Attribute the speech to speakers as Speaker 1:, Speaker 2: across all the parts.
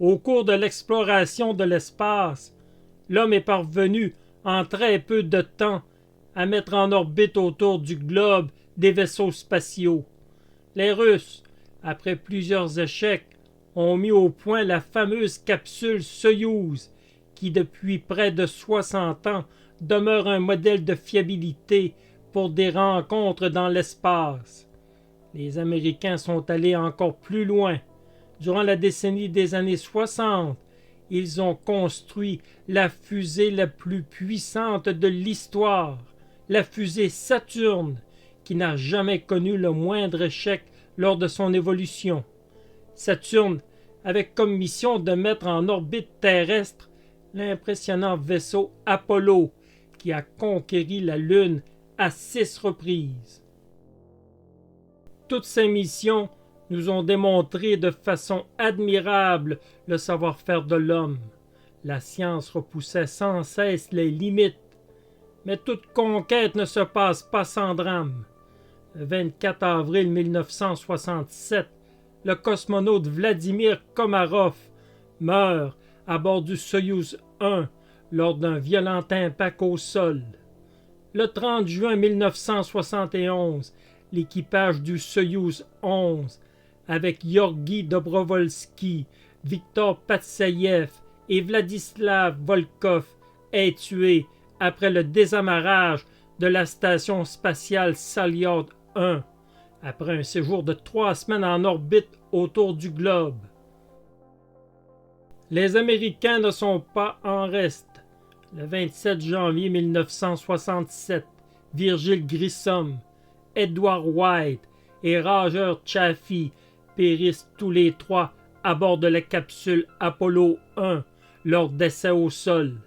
Speaker 1: Au cours de l'exploration de l'espace, l'homme est parvenu, en très peu de temps, à mettre en orbite autour du globe des vaisseaux spatiaux. Les Russes, après plusieurs échecs, ont mis au point la fameuse capsule Soyouz, qui depuis près de 60 ans demeure un modèle de fiabilité pour des rencontres dans l'espace. Les Américains sont allés encore plus loin. Durant la décennie des années 60, ils ont construit la fusée la plus puissante de l'histoire, la fusée Saturne, qui n'a jamais connu le moindre échec lors de son évolution. Saturne avait comme mission de mettre en orbite terrestre l'impressionnant vaisseau Apollo, qui a conquéri la Lune à 6 reprises. Toutes ces missions nous ont démontré de façon admirable le savoir-faire de l'homme. La science repoussait sans cesse les limites. Mais toute conquête ne se passe pas sans drame. Le 24 avril 1967, le cosmonaute Vladimir Komarov meurt à bord du Soyouz 1 lors d'un violent impact au sol. Le 30 juin 1971, l'équipage du Soyouz 11, avec Georgi Dobrovolski, Viktor Patsaïev et Vladislav Volkov, est tué après le désamarrage de la station spatiale Salyut 1, après un séjour de 3 semaines en orbite autour du globe. Les Américains ne sont pas en reste. Le 27 janvier 1967, Virgil Grissom, Edward White et Roger Chaffee périssent tous les trois à bord de la capsule Apollo 1 lors d'essais au sol.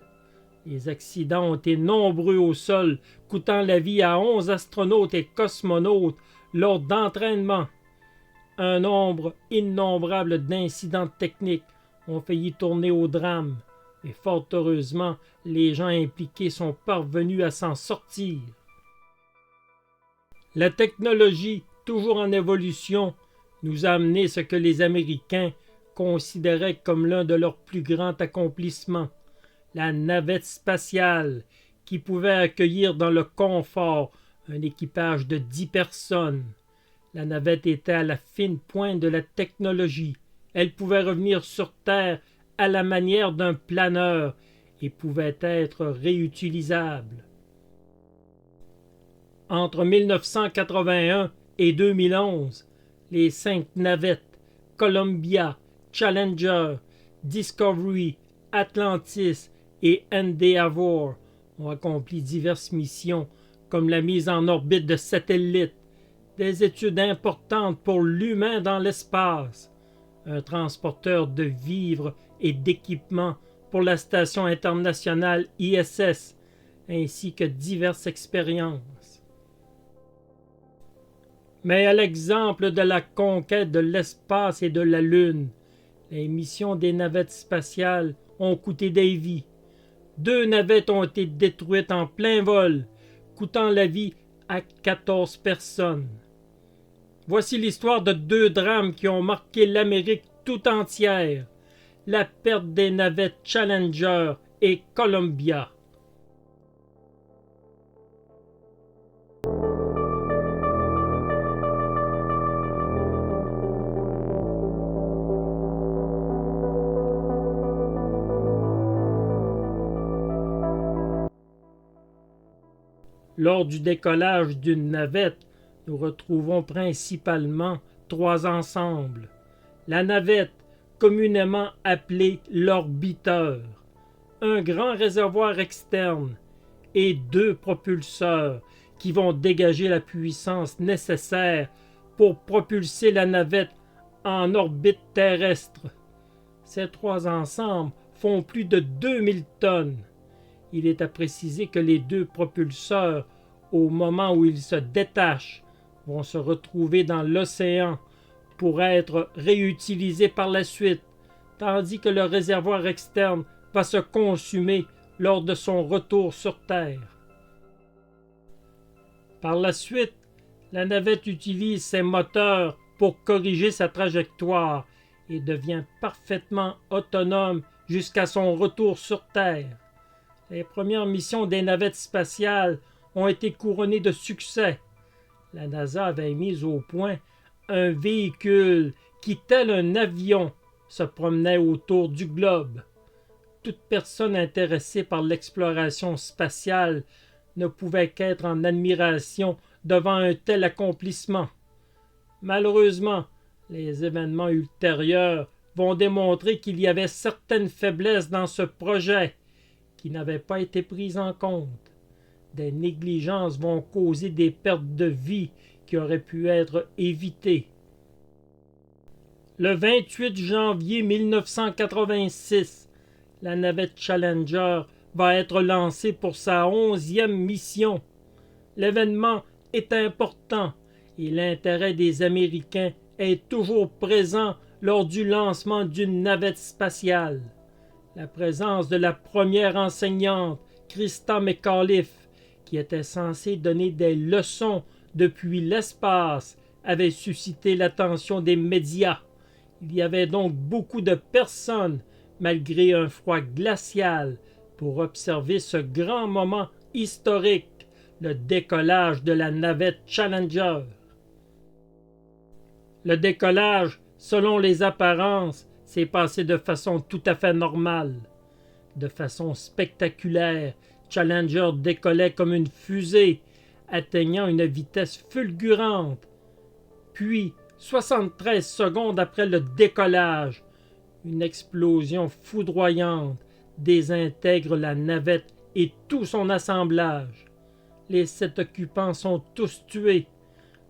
Speaker 1: Les accidents ont été nombreux au sol, coûtant la vie à 11 astronautes et cosmonautes lors d'entraînements. Un nombre innombrable d'incidents techniques ont failli tourner au drame, mais fort heureusement, les gens impliqués sont parvenus à s'en sortir. La technologie, toujours en évolution, nous a amené ce que les Américains considéraient comme l'un de leurs plus grands accomplissements, la navette spatiale, qui pouvait accueillir dans le confort un équipage de 10 personnes. La navette était à la fine pointe de la technologie. Elle pouvait revenir sur Terre à la manière d'un planeur et pouvait être réutilisable. Entre 1981 et 2011, les 5 navettes Columbia, Challenger, Discovery, Atlantis et Endeavour ont accompli diverses missions comme la mise en orbite de satellites, des études importantes pour l'humain dans l'espace, un transporteur de vivres et d'équipements pour la station internationale ISS, ainsi que diverses expériences. Mais à l'exemple de la conquête de l'espace et de la Lune, les missions des navettes spatiales ont coûté des vies. 2 navettes ont été détruites en plein vol, coûtant la vie à 14 personnes. Voici l'histoire de 2 drames qui ont marqué l'Amérique tout entière. La perte des navettes Challenger et Columbia. Lors du décollage d'une navette, nous retrouvons principalement 3 ensembles. La navette, communément appelée l'orbiteur, un grand réservoir externe et 2 propulseurs qui vont dégager la puissance nécessaire pour propulser la navette en orbite terrestre. Ces 3 ensembles font plus de 2000 tonnes. Il est à préciser que les 2 propulseurs, au moment où ils se détachent, vont se retrouver dans l'océan pour être réutilisés par la suite, tandis que le réservoir externe va se consumer lors de son retour sur Terre. Par la suite, la navette utilise ses moteurs pour corriger sa trajectoire et devient parfaitement autonome jusqu'à son retour sur Terre. Les premières missions des navettes spatiales ont été couronnées de succès. La NASA avait mis au point un véhicule qui, tel un avion, se promenait autour du globe. Toute personne intéressée par l'exploration spatiale ne pouvait qu'être en admiration devant un tel accomplissement. Malheureusement, les événements ultérieurs vont démontrer qu'il y avait certaines faiblesses dans ce projet qui n'avaient pas été prises en compte. Des négligences vont causer des pertes de vie qui auraient pu être évitées. Le 28 janvier 1986, la navette Challenger va être lancée pour sa 11e mission. L'événement est important et l'intérêt des Américains est toujours présent lors du lancement d'une navette spatiale. La présence de la première enseignante, Christa McAuliffe, qui était censée donner des leçons depuis l'espace, avait suscité l'attention des médias. Il y avait donc beaucoup de personnes, malgré un froid glacial, pour observer ce grand moment historique, le décollage de la navette Challenger. Le décollage, selon les apparences, s'est passé de façon tout à fait normale. De façon spectaculaire, Challenger décollait comme une fusée, atteignant une vitesse fulgurante. Puis, 73 secondes après le décollage, une explosion foudroyante désintègre la navette et tout son assemblage. Les 7 occupants sont tous tués.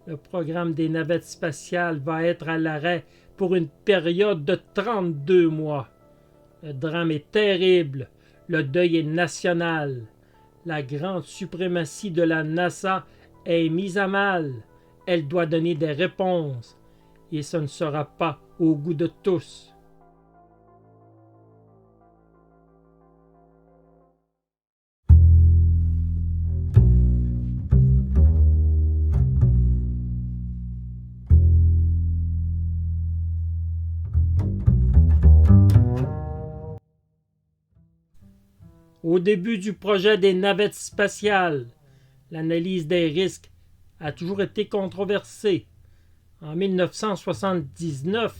Speaker 1: Le programme des navettes spatiales va être à l'arrêt pour une période de 32 mois. Le drame est terrible. Le deuil est national. La grande suprématie de la NASA est mise à mal. Elle doit donner des réponses. Et ce ne sera pas au goût de tous. Au début du projet des navettes spatiales, l'analyse des risques a toujours été controversée. En 1979,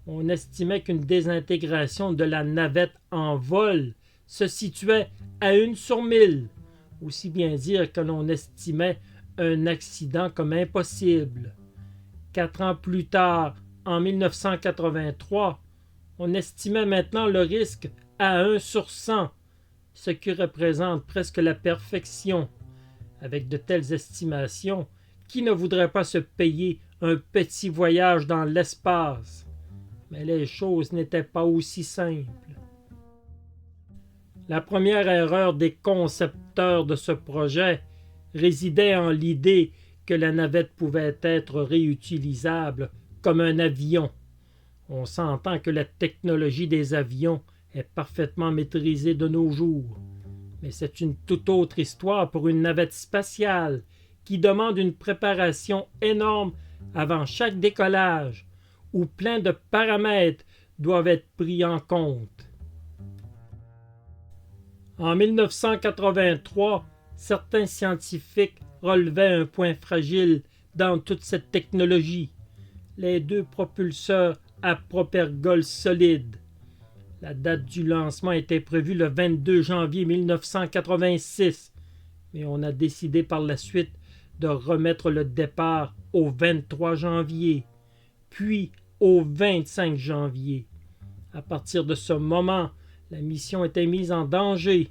Speaker 1: on estimait qu'une désintégration de la navette en vol se situait à 1 sur 1000, aussi bien dire que l'on estimait un accident comme impossible. 4 ans plus tard, en 1983, on estimait maintenant le risque à 1 sur 100, ce qui représente presque la perfection. Avec de telles estimations, qui ne voudrait pas se payer un petit voyage dans l'espace? Mais les choses n'étaient pas aussi simples. La première erreur des concepteurs de ce projet résidait en l'idée que la navette pouvait être réutilisable comme un avion. On s'entend que la technologie des avions est parfaitement maîtrisée de nos jours. Mais c'est une toute autre histoire pour une navette spatiale qui demande une préparation énorme avant chaque décollage, où plein de paramètres doivent être pris en compte. En 1983, certains scientifiques relevaient un point fragile dans toute cette technologie, les 2 propulseurs à propergol solide. La date du lancement était prévue le 22 janvier 1986, mais on a décidé par la suite de remettre le départ au 23 janvier, puis au 25 janvier. À partir de ce moment, la mission était mise en danger.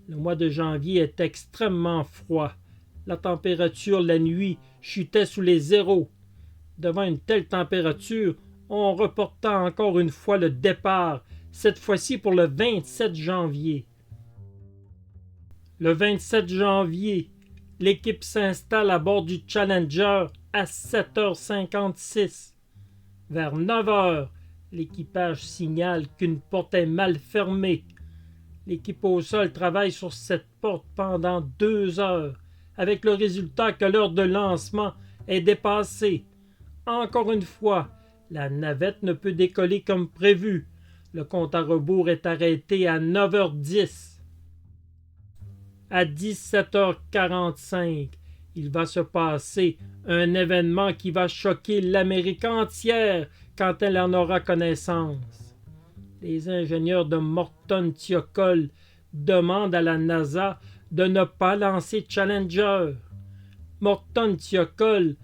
Speaker 1: Le mois de janvier est extrêmement froid. La température la nuit chutait sous les zéros. Devant une telle température, on reporta encore une fois le départ, cette fois-ci pour le 27 janvier. Le 27 janvier, l'équipe s'installe à bord du Challenger à 7h56. Vers 9h, l'équipage signale qu'une porte est mal fermée. L'équipe au sol travaille sur cette porte pendant 2 heures, avec le résultat que l'heure de lancement est dépassée. Encore une fois, La navette ne peut décoller comme prévu. Le compte à rebours est arrêté à 9h10. À 17h45, il va se passer un événement qui va choquer l'Amérique entière quand elle en aura connaissance. Les ingénieurs de Morton Thiokol demandent à la NASA de ne pas lancer Challenger. Morton Thiokol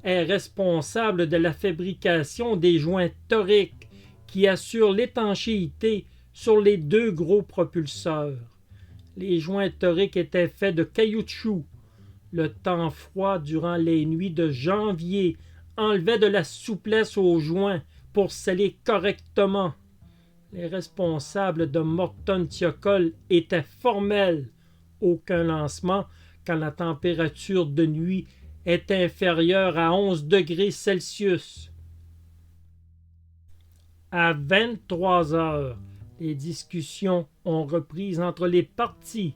Speaker 1: est responsable de la fabrication des joints toriques qui assurent l'étanchéité sur les deux gros propulseurs. Les joints toriques étaient faits de caoutchouc. Le temps froid durant les nuits de janvier enlevait de la souplesse aux joints pour sceller correctement. Les responsables de Morton Thiokol étaient formels. Aucun lancement quand la température de nuit est inférieure à 11 degrés Celsius. À 23 heures, les discussions ont repris entre les parties.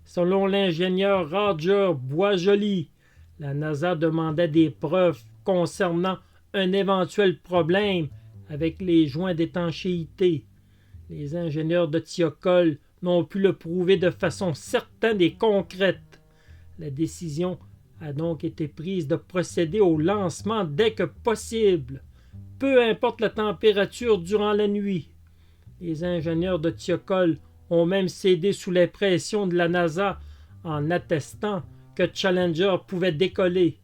Speaker 1: Selon l'ingénieur Roger Boisjoli, la NASA demandait des preuves concernant un éventuel problème avec les joints d'étanchéité. Les ingénieurs de Thiokol n'ont pu le prouver de façon certaine et concrète. La décision a donc été prise de procéder au lancement dès que possible, peu importe la température durant la nuit. Les ingénieurs de Thiokol ont même cédé sous la pression de la NASA en attestant que Challenger pouvait décoller.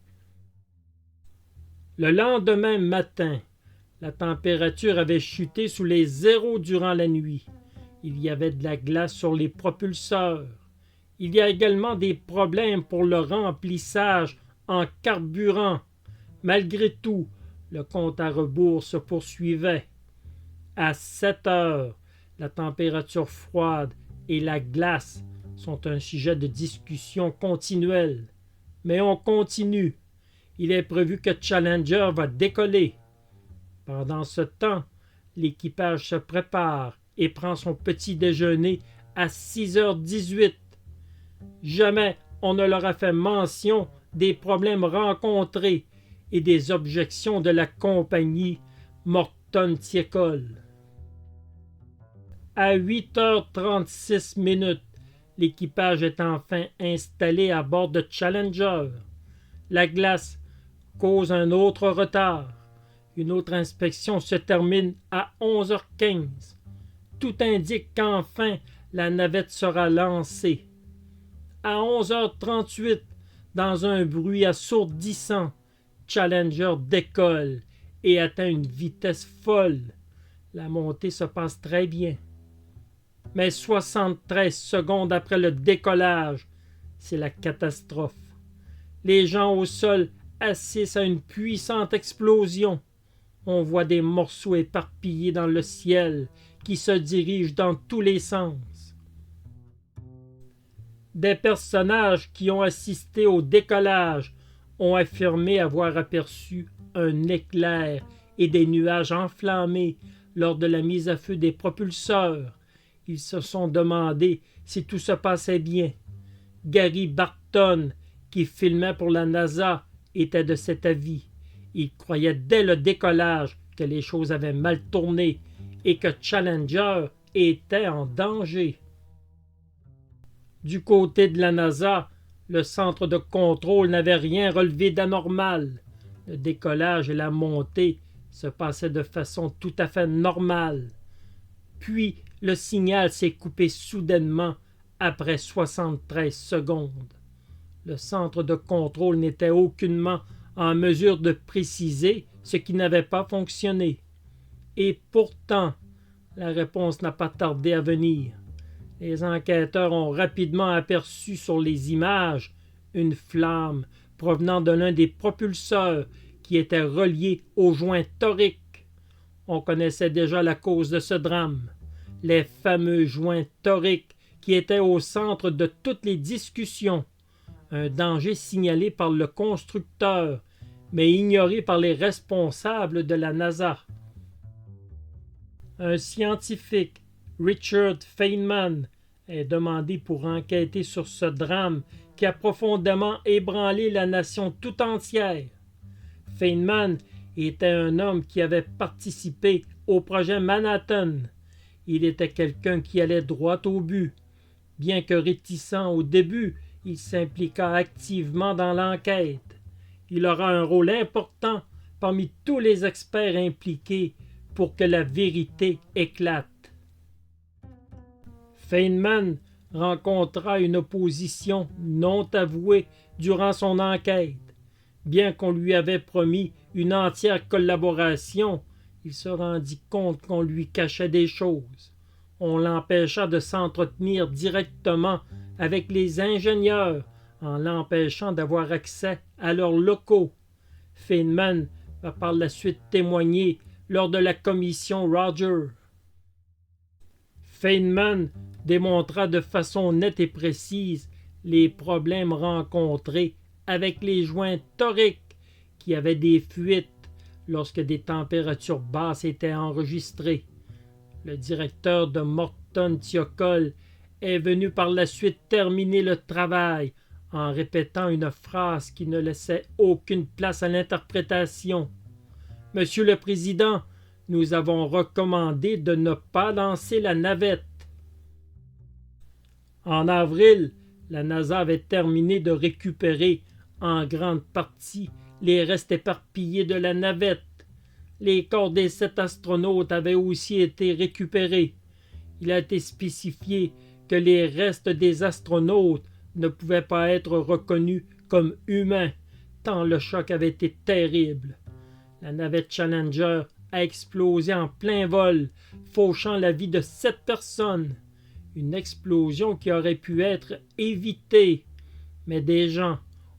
Speaker 1: Le lendemain matin, la température avait chuté sous les zéros durant la nuit. Il y avait de la glace sur les propulseurs. Il y a également des problèmes pour le remplissage en carburant. Malgré tout, le compte à rebours se poursuivait. À 7 heures, la température froide et la glace sont un sujet de discussion continuelle. Mais on continue. Il est prévu que Challenger va décoller. Pendant ce temps, l'équipage se prépare et prend son petit déjeuner à 6h18. Jamais on ne leur a fait mention des problèmes rencontrés et des objections de la compagnie Morton Thiokol. À 8h36, l'équipage est enfin installé à bord de Challenger. La glace cause un autre retard. Une autre inspection se termine à 11h15. Tout indique qu'enfin la navette sera lancée. À 11h38, dans un bruit assourdissant, Challenger décolle et atteint une vitesse folle. La montée se passe très bien. Mais 73 secondes après le décollage, c'est la catastrophe. Les gens au sol assistent à une puissante explosion. On voit des morceaux éparpillés dans le ciel qui se dirigent dans tous les sens. Des personnages qui ont assisté au décollage ont affirmé avoir aperçu un éclair et des nuages enflammés lors de la mise à feu des propulseurs. Ils se sont demandé si tout se passait bien. Gary Barton, qui filmait pour la NASA, était de cet avis. Il croyait dès le décollage que les choses avaient mal tourné et que Challenger était en danger. Du côté de la NASA, le centre de contrôle n'avait rien relevé d'anormal. Le décollage et la montée se passaient de façon tout à fait normale. Puis, le signal s'est coupé soudainement après 73 secondes. Le centre de contrôle n'était aucunement en mesure de préciser ce qui n'avait pas fonctionné. Et pourtant, la réponse n'a pas tardé à venir. Les enquêteurs ont rapidement aperçu sur les images une flamme provenant de l'un des propulseurs qui était relié au joint torique. On connaissait déjà la cause de ce drame. Les fameux joints toriques qui étaient au centre de toutes les discussions. Un danger signalé par le constructeur, mais ignoré par les responsables de la NASA. Un scientifique, Richard Feynman, est demandé pour enquêter sur ce drame qui a profondément ébranlé la nation tout entière. Feynman était un homme qui avait participé au projet Manhattan. Il était quelqu'un qui allait droit au but. Bien que réticent au début, il s'impliqua activement dans l'enquête. Il aura un rôle important parmi tous les experts impliqués pour que la vérité éclate. Feynman rencontra une opposition non avouée durant son enquête. Bien qu'on lui avait promis une entière collaboration, il se rendit compte qu'on lui cachait des choses. On l'empêcha de s'entretenir directement avec les ingénieurs en l'empêchant d'avoir accès à leurs locaux. Feynman va par la suite témoigner lors de la commission Rogers. Feynman démontra de façon nette et précise les problèmes rencontrés avec les joints toriques qui avaient des fuites lorsque des températures basses étaient enregistrées. Le directeur de Morton Thiokol est venu par la suite terminer le travail en répétant une phrase qui ne laissait aucune place à l'interprétation. « Monsieur le Président, nous avons recommandé de ne pas lancer la navette. » En avril, la NASA avait terminé de récupérer en grande partie les restes éparpillés de la navette. Les corps des 7 astronautes avaient aussi été récupérés. Il a été spécifié que les restes des astronautes ne pouvaient pas être reconnus comme humains, tant le choc avait été terrible. La navette Challenger a explosé en plein vol, fauchant la vie de 7 personnes. Une explosion qui aurait pu être évitée. Mais des gens,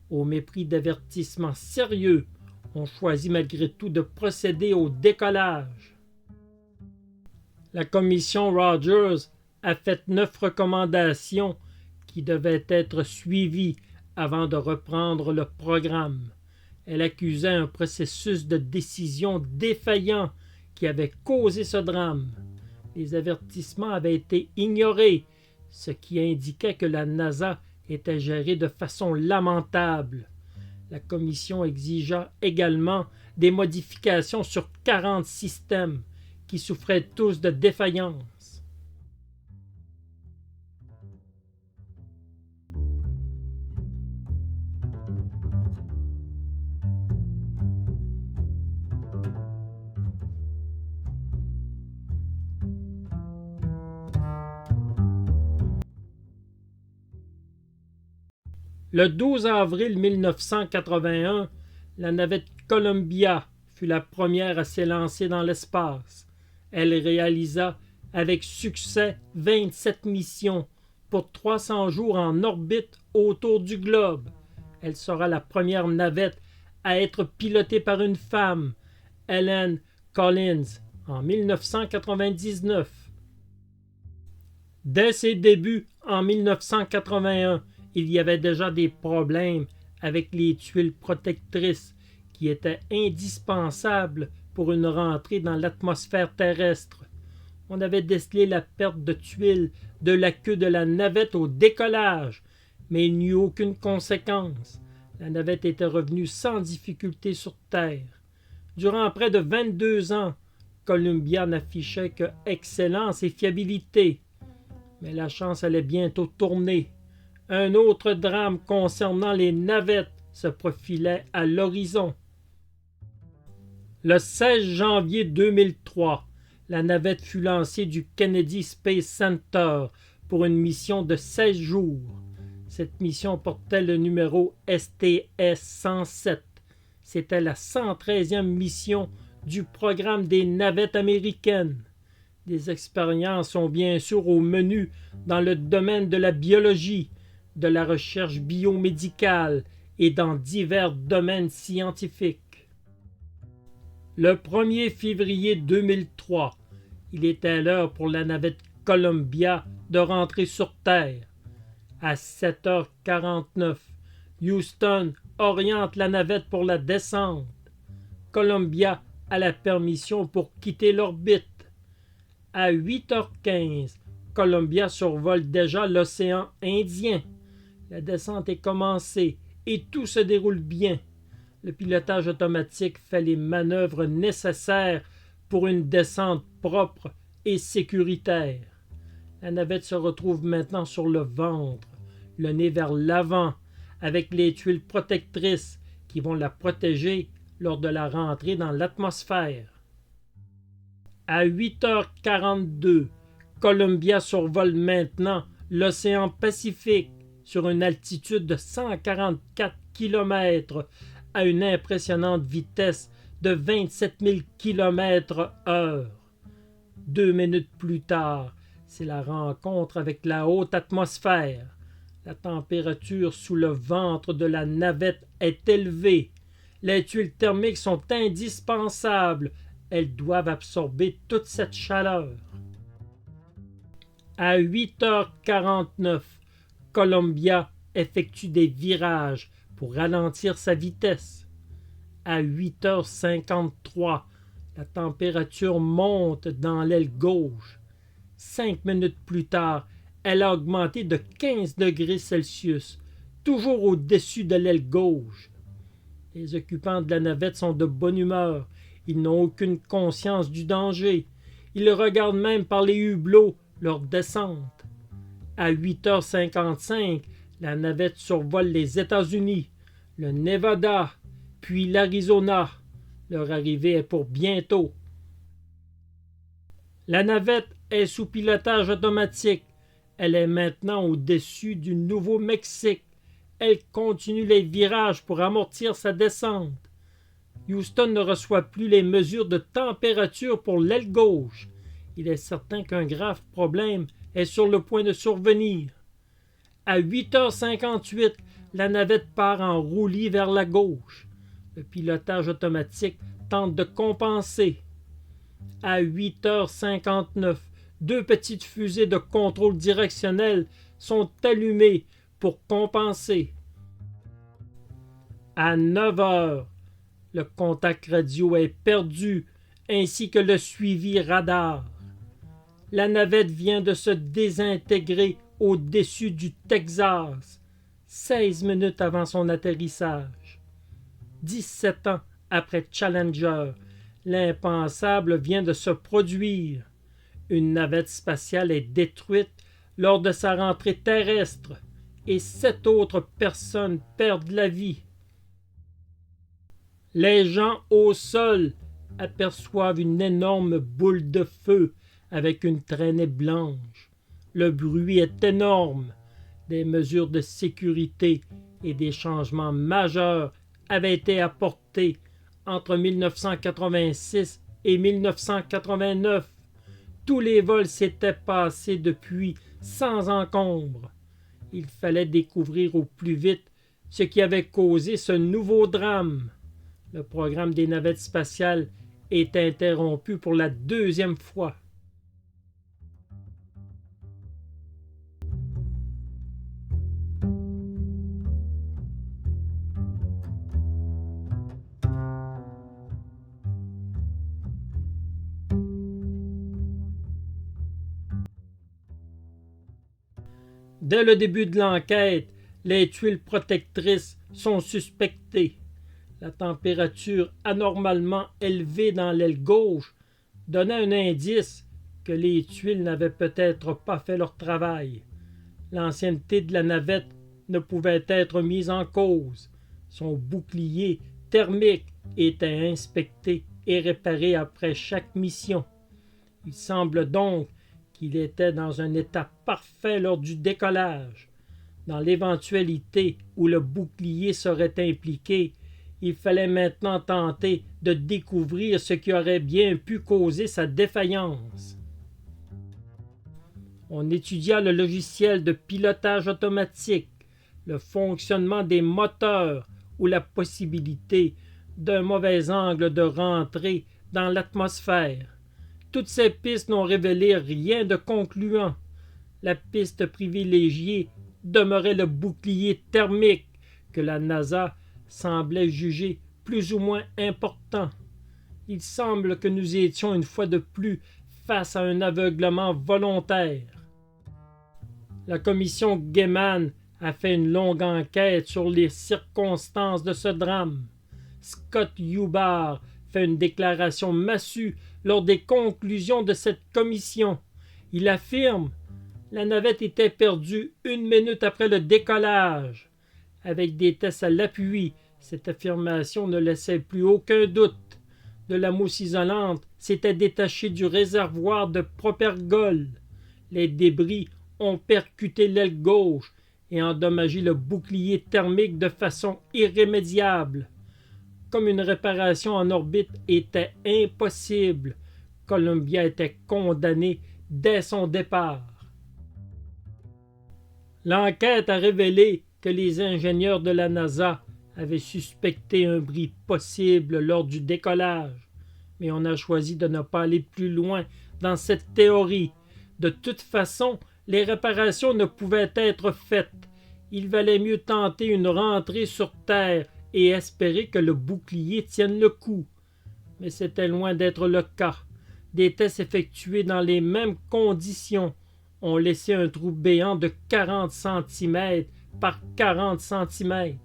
Speaker 1: au mépris d'avertissements sérieux, ont choisi malgré tout de procéder au décollage. La commission Rogers a fait 9 recommandations qui devaient être suivies avant de reprendre le programme. Elle accusait un processus de décision défaillant qui avait causé ce drame. Les avertissements avaient été ignorés, ce qui indiquait que la NASA était gérée de façon lamentable. La commission exigea également des modifications sur 40 systèmes qui souffraient tous de défaillance. Le 12 avril 1981, la navette Columbia fut la première à s'élancer dans l'espace. Elle réalisa avec succès 27 missions pour 300 jours en orbite autour du globe. Elle sera la première navette à être pilotée par une femme, Helen Collins, en 1999. Dès ses débuts en 1981, il y avait déjà des problèmes avec les tuiles protectrices qui étaient indispensables pour une rentrée dans l'atmosphère terrestre. On avait décelé la perte de tuiles de la queue de la navette au décollage, mais il n'y eut aucune conséquence. La navette était revenue sans difficulté sur Terre. Durant près de 22 ans, Columbia n'affichait que excellence et fiabilité. Mais la chance allait bientôt tourner. Un autre drame concernant les navettes se profilait à l'horizon. Le 16 janvier 2003, la navette fut lancée du Kennedy Space Center pour une mission de 16 jours. Cette mission portait le numéro STS-107. C'était la 113e mission du programme des navettes américaines. Des expériences sont bien sûr au menu dans le domaine de la biologie, de la recherche biomédicale et dans divers domaines scientifiques. Le 1er février 2003, il était l'heure pour la navette Columbia de rentrer sur Terre. À 7h49, Houston oriente la navette pour la descente. Columbia a la permission pour quitter l'orbite. À 8h15, Columbia survole déjà l'océan Indien. La descente est commencée et tout se déroule bien. Le pilotage automatique fait les manœuvres nécessaires pour une descente propre et sécuritaire. La navette se retrouve maintenant sur le ventre, le nez vers l'avant, avec les tuiles protectrices qui vont la protéger lors de la rentrée dans l'atmosphère. À 8h42, Columbia survole maintenant l'océan Pacifique sur une altitude de 144 km à une impressionnante vitesse de 27 000 km/h. 2 minutes plus tard, c'est la rencontre avec la haute atmosphère. La température sous le ventre de la navette est élevée. Les tuiles thermiques sont indispensables. Elles doivent absorber toute cette chaleur. À 8h49, Columbia effectue des virages pour ralentir sa vitesse. À 8h53, la température monte dans l'aile gauche. 5 minutes plus tard, elle a augmenté de 15 degrés Celsius, toujours au-dessus de l'aile gauche. Les occupants de la navette sont de bonne humeur. Ils n'ont aucune conscience du danger. Ils regardent même par les hublots leur descente. À 8h55, la navette survole les États-Unis, le Nevada, puis l'Arizona. Leur arrivée est pour bientôt. La navette est sous pilotage automatique. Elle est maintenant au-dessus du Nouveau-Mexique. Elle continue les virages pour amortir sa descente. Houston ne reçoit plus les mesures de température pour l'aile gauche. Il est certain qu'un grave problème est sur le point de survenir. À 8h58, la navette part en roulis vers la gauche. Le pilotage automatique tente de compenser. À 8h59, 2 petites fusées de contrôle directionnel sont allumées pour compenser. À 9h, le contact radio est perdu, ainsi que le suivi radar. La navette vient de se désintégrer au-dessus du Texas, 16 minutes avant son atterrissage. 17 ans après Challenger, l'impensable vient de se produire. Une navette spatiale est détruite lors de sa rentrée terrestre et 7 autres personnes perdent la vie. Les gens au sol aperçoivent une énorme boule de feu avec une traînée blanche. Le bruit est énorme. Des mesures de sécurité et des changements majeurs avaient été apportés entre 1986 et 1989. Tous les vols s'étaient passés depuis sans encombre. Il fallait découvrir au plus vite ce qui avait causé ce nouveau drame. Le programme des navettes spatiales est interrompu pour la 2e fois. Dès le début de l'enquête, les tuiles protectrices sont suspectées. La température anormalement élevée dans l'aile gauche donnait un indice que les tuiles n'avaient peut-être pas fait leur travail. L'ancienneté de la navette ne pouvait être mise en cause. Son bouclier thermique était inspecté et réparé après chaque mission. Il semble donc qu'il était dans un état parfait lors du décollage. Dans l'éventualité où le bouclier serait impliqué, il fallait maintenant tenter de découvrir ce qui aurait bien pu causer sa défaillance. On étudia le logiciel de pilotage automatique, le fonctionnement des moteurs ou la possibilité d'un mauvais angle de rentrée dans l'atmosphère. Toutes ces pistes n'ont révélé rien de concluant. La piste privilégiée demeurait le bouclier thermique que la NASA semblait juger plus ou moins important. Il semble que nous étions une fois de plus face à un aveuglement volontaire. La commission Gaiman a fait une longue enquête sur les circonstances de ce drame. Scott Hubbard fait une déclaration massue lors des conclusions de cette commission. Il affirme: la navette était perdue 1 minute après le décollage. Avec des tests à l'appui, cette affirmation ne laissait plus aucun doute. De la mousse isolante s'était détachée du réservoir de propergol. Les débris ont percuté l'aile gauche et endommagé le bouclier thermique de façon irrémédiable. Comme une réparation en orbite était impossible, Columbia était condamnée dès son départ. L'enquête a révélé que les ingénieurs de la NASA avaient suspecté un bris possible lors du décollage, mais on a choisi de ne pas aller plus loin dans cette théorie. De toute façon, les réparations ne pouvaient être faites. Il valait mieux tenter une rentrée sur Terre et espérer que le bouclier tienne le coup. Mais c'était loin d'être le cas. Des tests effectués dans les mêmes conditions ont laissé un trou béant de 40 cm par 40 cm.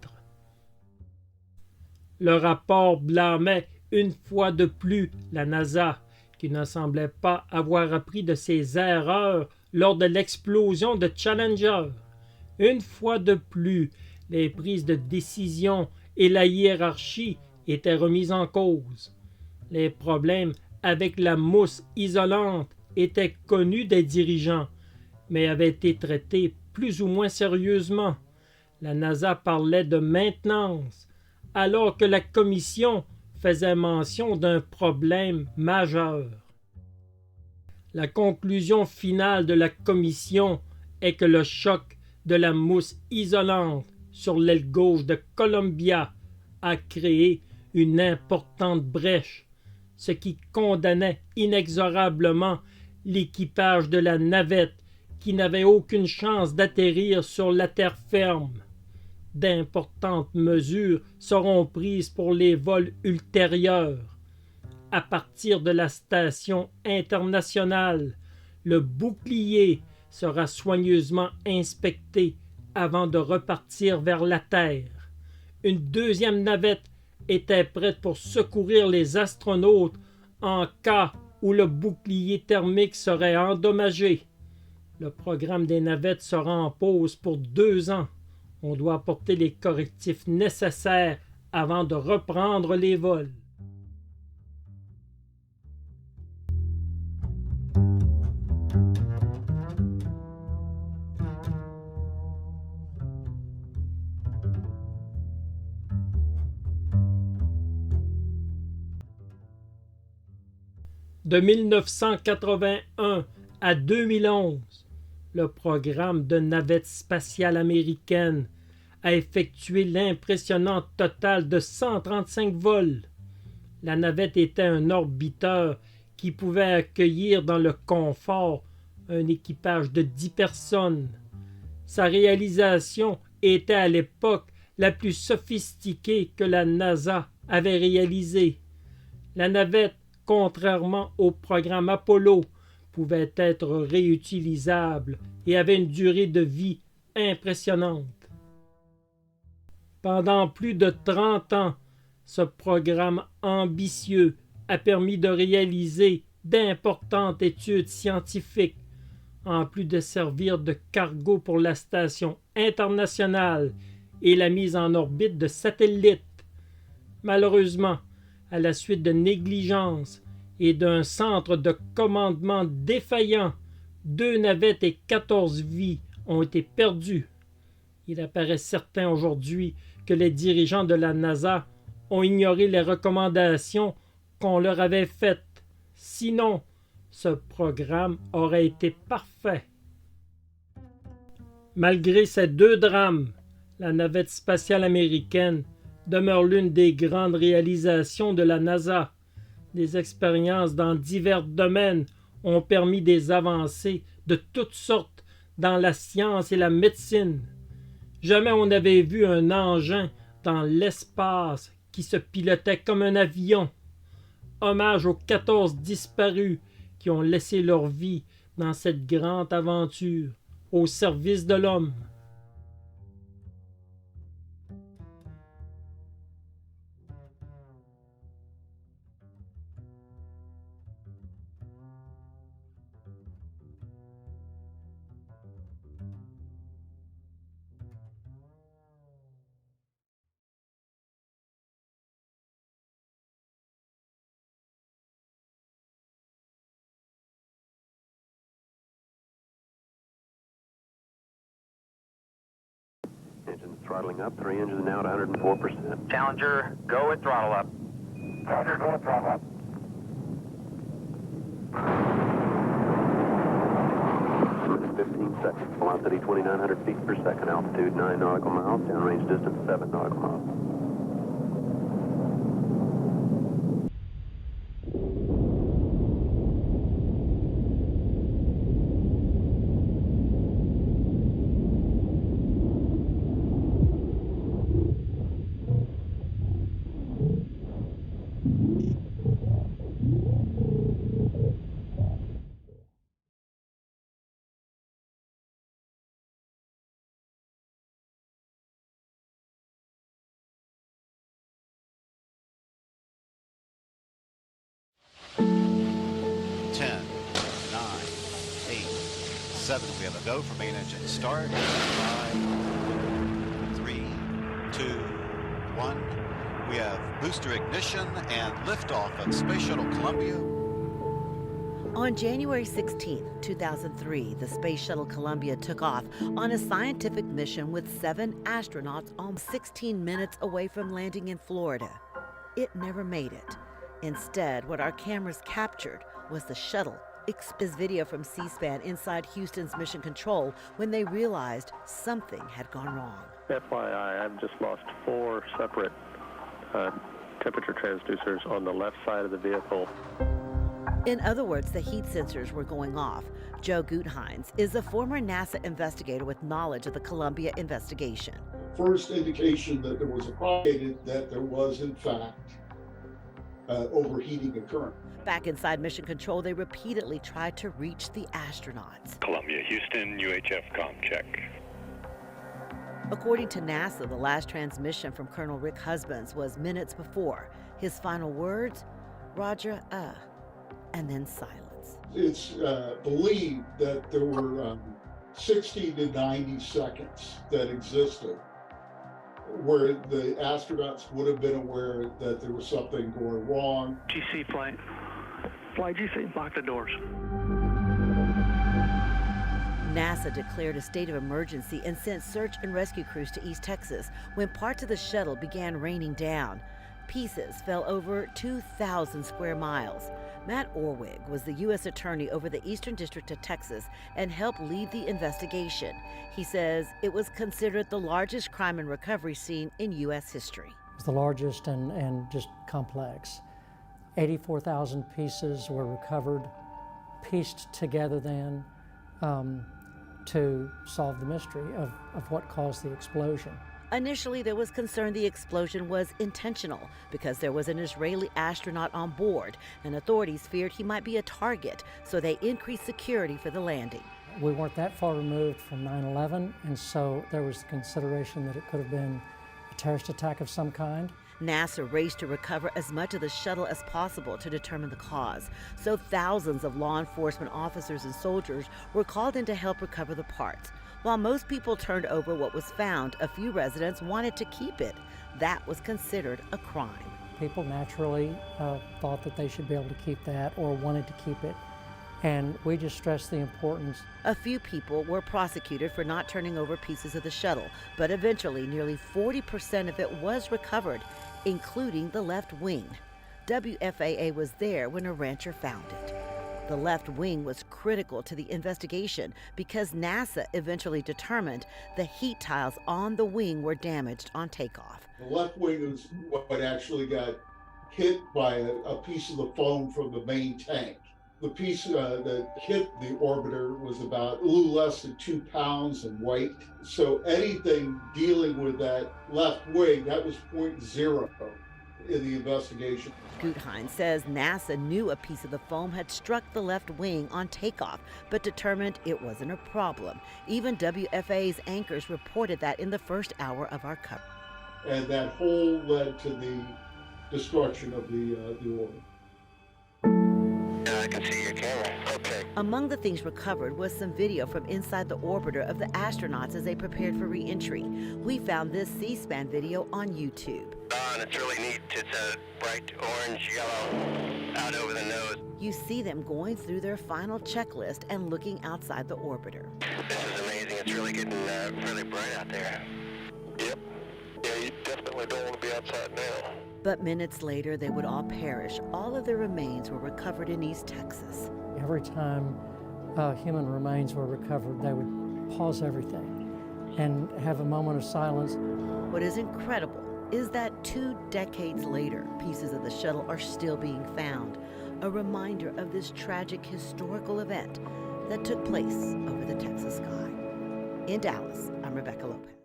Speaker 1: Le rapport blâmait une fois de plus la NASA, qui ne semblait pas avoir appris de ses erreurs lors de l'explosion de Challenger. Une fois de plus, les prises de décision et la hiérarchie étaient remises en cause. Les problèmes avec la mousse isolante étaient connus des dirigeants, mais avaient été traités plus ou moins sérieusement. La NASA parlait de maintenance, alors que la commission faisait mention d'un problème majeur. La conclusion finale de la commission est que le choc de la mousse isolante sur l'aile gauche de Columbia a créé une importante brèche, ce qui condamnait inexorablement l'équipage de la navette qui n'avait aucune chance d'atterrir sur la terre ferme. D'importantes mesures seront prises pour les vols ultérieurs. À partir de la station internationale, le bouclier sera soigneusement inspecté avant de repartir vers la Terre. Une deuxième navette était prête pour secourir les astronautes en cas où le bouclier thermique serait endommagé. Le programme des navettes sera en pause pour 2 ans. On doit apporter les correctifs nécessaires avant de reprendre les vols. De 1981 à 2011, le programme de navette spatiale américaine a effectué l'impressionnant total de 135 vols. La navette était un orbiteur qui pouvait accueillir dans le confort un équipage de 10 personnes. Sa réalisation était à l'époque la plus sophistiquée que la NASA avait réalisée. La navette, contrairement au programme Apollo, pouvait être réutilisable et avait une durée de vie impressionnante. Pendant plus de 30 ans, ce programme ambitieux a permis de réaliser d'importantes études scientifiques, en plus de servir de cargo pour la station internationale et la mise en orbite de satellites. Malheureusement, à la suite de négligence et d'un centre de commandement défaillant, 2 navettes et 14 vies ont été perdues. Il apparaît certain aujourd'hui que les dirigeants de la NASA ont ignoré les recommandations qu'on leur avait faites. Sinon, ce programme aurait été parfait. Malgré ces 2 drames, la navette spatiale américaine demeure l'une des grandes réalisations de la NASA. Des expériences dans divers domaines ont permis des avancées de toutes sortes dans la science et la médecine. Jamais on n'avait vu un engin dans l'espace qui se pilotait comme un avion. Hommage aux 14 disparus qui ont laissé leur vie dans cette grande aventure au service de l'homme.
Speaker 2: Throttling up, 3 engines now at 104%.
Speaker 3: Challenger, go with throttle up.
Speaker 4: Challenger, go with throttle up.
Speaker 2: 15 seconds. Velocity 2,900 feet per second. Altitude 9 nautical miles. Downrange distance 7 nautical miles.
Speaker 5: We have a go for main engine start. 5, 3, 2, 1. We have booster ignition and liftoff of Space Shuttle Columbia.
Speaker 6: On January 16, 2003, the Space Shuttle Columbia took off on a scientific mission with 7 astronauts almost 16 minutes away from landing in Florida. It never made it. Instead, what our cameras captured was the shuttle. This video from C-SPAN inside Houston's Mission Control when they realized something had gone wrong.
Speaker 7: FYI, I've just lost 4 separate temperature transducers on the left side of the vehicle.
Speaker 6: In other words, the heat sensors were going off. Joe Gutheinz is a former NASA investigator with knowledge of the Columbia investigation.
Speaker 8: First indication that there was a problem, that there was, in fact, overheating occurring.
Speaker 6: Back inside Mission Control, they repeatedly tried to reach the astronauts.
Speaker 9: Columbia, Houston, UHF comm check.
Speaker 6: According to NASA, the last transmission from Colonel Rick Husbands was minutes before. His final words, Roger, and then silence.
Speaker 8: It's believed that there were 60 to 90 seconds that existed where the astronauts would have been aware that there was something going wrong.
Speaker 7: GC flight. Fly GC, lock the doors.
Speaker 6: NASA declared a state of emergency and sent search and rescue crews to East Texas when parts of the shuttle began raining down. Pieces fell over 2,000 square miles. Matt Orwig was the U.S. Attorney over the Eastern District of Texas and helped lead the investigation. He says it was considered the largest crime and recovery scene in U.S. history.
Speaker 10: It was the largest and just complex. 84,000 pieces were recovered, pieced together then to solve the mystery of what caused the explosion.
Speaker 6: Initially, there was concern the explosion was intentional because there was an Israeli astronaut on board, and authorities feared he might be a target, so they increased security for the landing.
Speaker 10: We weren't that far removed from 9/11, and so there was consideration that it could have been a terrorist attack of some kind.
Speaker 6: NASA raced to recover as much of the shuttle as possible to determine the cause, so thousands of law enforcement officers and soldiers were called in to help recover the parts. While most people turned over what was found, a few residents wanted to keep it. That was considered a crime.
Speaker 10: People naturally thought that they should be able to keep that or wanted to keep it, and we just stressed the importance.
Speaker 6: A few people were prosecuted for not turning over pieces of the shuttle, but eventually nearly 40% of it was recovered, including the left wing. WFAA was there when a rancher found it. The left wing was critical to the investigation because NASA eventually determined the heat tiles on the wing were damaged on takeoff.
Speaker 8: The left wing is what actually got hit by a piece of the foam from the main tank. The piece that hit the orbiter was about a little less than 2 pounds in weight. So anything dealing with that left wing, that was 0.0 in the investigation.
Speaker 6: Gutheinz says NASA knew a piece of the foam had struck the left wing on takeoff, but determined it wasn't a problem. Even WFA's anchors reported that in the first hour of our coverage.
Speaker 8: And that hole led to the destruction of the orbit.
Speaker 3: I can see your camera. Okay.
Speaker 6: Among the things recovered was some video from inside the orbiter of the astronauts as they prepared for re-entry. We found this C-SPAN video on YouTube.
Speaker 3: And it's really neat. It's a bright orange yellow out over the nose.
Speaker 6: You see them going through their final checklist and looking outside the orbiter.
Speaker 3: This is amazing. It's really getting really bright out there. Yep.
Speaker 4: I don't want to be outside now.
Speaker 6: But minutes later, they would all perish. All of their remains were recovered in East Texas.
Speaker 10: Every time human remains were recovered, they would pause everything and have a moment of silence.
Speaker 6: What is incredible is that 2 decades later, pieces of the shuttle are still being found, a reminder of this tragic historical event that took place over the Texas sky. In Dallas, I'm Rebecca Lopez.